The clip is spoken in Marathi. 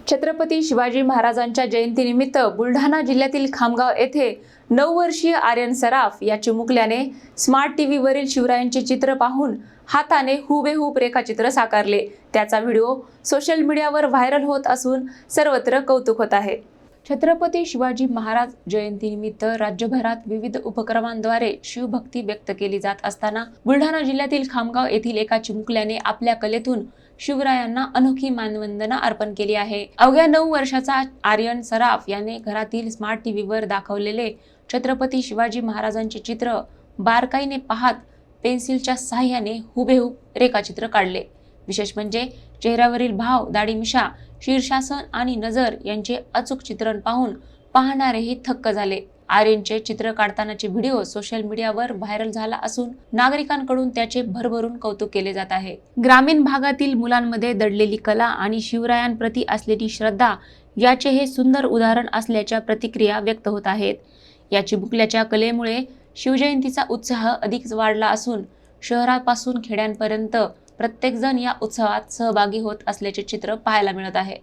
छत्रपती शिवाजी महाराजांच्या जयंतीनिमित्त बुलढाणा जिल्ह्यातील खामगाव येथे 9 वर्षीय आर्यन सराफ या चिमुकल्याने स्मार्ट टीव्हीवरील शिवरायांचे चित्र पाहून हाताने हुबेहूब रेखाचित्र साकारले। त्याचा व्हिडिओ सोशल मीडियावर व्हायरल होत असून सर्वत्र कौतुक होत आहे। छत्रपती शिवाजी महाराज जयंतीनिमित्त राज्यभरात विविध उपक्रमांद्वारे शिवभक्ती व्यक्त केली जात असताना बुलढाणा जिल्ह्यातील खामगाव येथील एका चिमुकल्याने आपल्या कलेतून शिवरायांना अनोखी मानवंदना अर्पण केली आहे। अवघ्या 9 वर्षाचा आर्यन सराफ याने घरातील स्मार्ट टीव्हीवर दाखवलेले छत्रपती शिवाजी महाराजांचे चित्र बारकाईने पाहत पेन्सिलच्या सहाय्याने हुबेहूब रेखाचित्र काढले। विशेष म्हणजे चेहऱ्यावरील भाव, दाढी मिशा, शीर्षासन आणि नजर यांचे अचूक चित्रण पाहून पाहणारेही थक्क झाले। आर्यनचे चित्र काढतानाचे व्हिडिओ सोशल मीडियावर व्हायरल झाला असून नागरिकांकडून त्याचे भरभरून कौतुक केले जात आहे। ग्रामीण भागातील मुलांमध्ये दडलेली कला आणि शिवरायांप्रती असलेली श्रद्धा याचे हे सुंदर उदाहरण असल्याच्या प्रतिक्रिया व्यक्त होत आहेत। या चिमुकल्याच्या कलेमुळे शिवजयंतीचा उत्साह अधिक वाढला असून शहरापासून खेड्यांपर्यंत प्रत्येकजण या उत्सवात सहभागी होत असल्याचे चित्र पाहायला मिळत आहे।